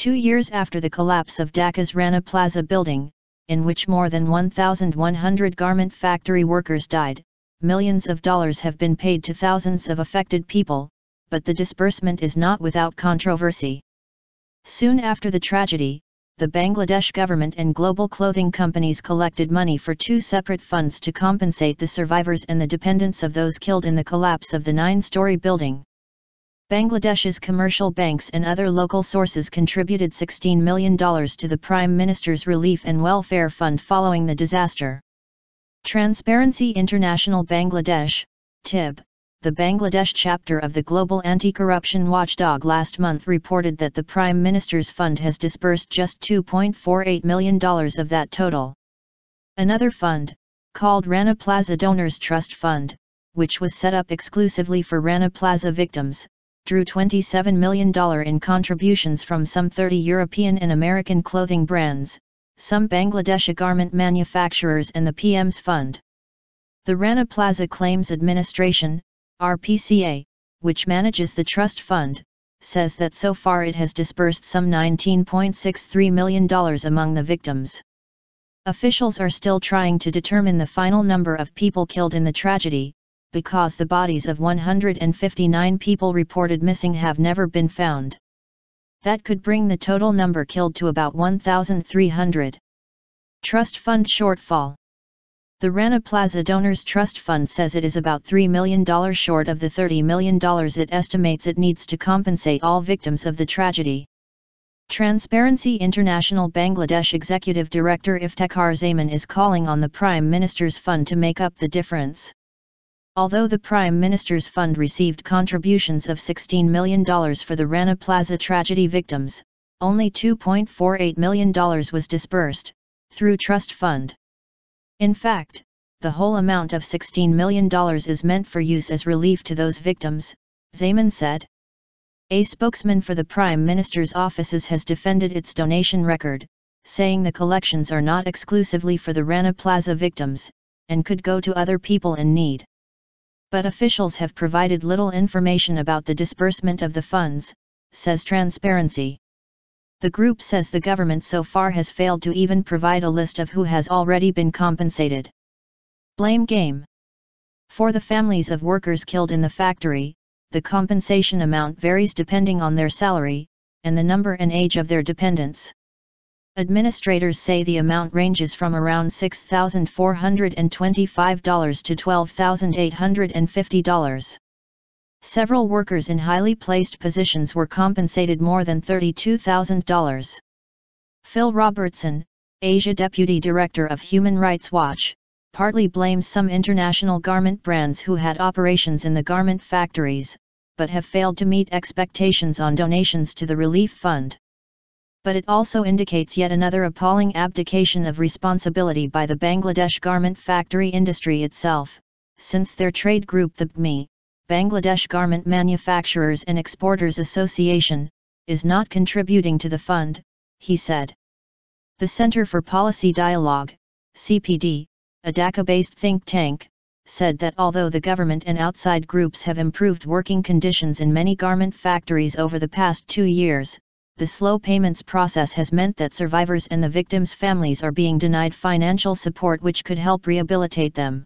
2 years after the collapse of Dhaka's Rana Plaza building, in which more than 1,100 garment factory workers died, millions of dollars have been paid to thousands of affected people, but the disbursement is not without controversy. Soon after the tragedy, the Bangladesh government and global clothing companies collected money for 2 separate funds to compensate the survivors and the dependents of those killed in the collapse of the 9-story building. Bangladesh's commercial banks and other local sources contributed $16 million to the Prime Minister's Relief and Welfare Fund following the disaster. Transparency International Bangladesh, TIB, the Bangladesh chapter of the global anti-corruption watchdog, last month reported that the Prime Minister's Fund has disbursed just $2.48 million of that total. Another fund, called Rana Plaza Donors Trust Fund, which was set up exclusively for Rana Plaza victims, drew $27 million in contributions from some 30 European and American clothing brands, some Bangladeshi garment manufacturers and the PM's fund. The Rana Plaza Claims Administration, RPCA, which manages the trust fund, says that so far it has disbursed some $19.63 million among the victims. Officials are still trying to determine the final number of people killed in the tragedy, because the bodies of 159 people reported missing have never been found. That could bring the total number killed to about 1,300. Trust Fund Shortfall. The Rana Plaza Donors Trust Fund says it is about $3 million short of the $30 million it estimates it needs to compensate all victims of the tragedy. Transparency International Bangladesh Executive Director Iftikhar Zaman is calling on the Prime Minister's Fund to make up the difference. Although the Prime Minister's Fund received contributions of $16 million for the Rana Plaza tragedy victims, only $2.48 million was disbursed, through Trust Fund. In fact, the whole amount of $16 million is meant for use as relief to those victims, Zaman said. A spokesman for the Prime Minister's offices has defended its donation record, saying the collections are not exclusively for the Rana Plaza victims, and could go to other people in need. But officials have provided little information about the disbursement of the funds, says Transparency. The group says the government so far has failed to even provide a list of who has already been compensated. Blame game. For the families of workers killed in the factory, the compensation amount varies depending on their salary, and the number and age of their dependents. Administrators say the amount ranges from around $6,425 to $12,850. Several workers in highly placed positions were compensated more than $32,000. Phil Robertson, Asia Deputy Director of Human Rights Watch, partly blames some international garment brands who had operations in the garment factories, but have failed to meet expectations on donations to the relief fund. But it also indicates yet another appalling abdication of responsibility by the Bangladesh garment factory industry itself, since their trade group, the BME, Bangladesh Garment Manufacturers and Exporters Association, is not contributing to the fund, he said. The Center for Policy Dialogue, CPD, a Dhaka-based think tank, said that although the government and outside groups have improved working conditions in many garment factories over the past 2 years, the slow payments process has meant that survivors and the victims' families are being denied financial support which could help rehabilitate them.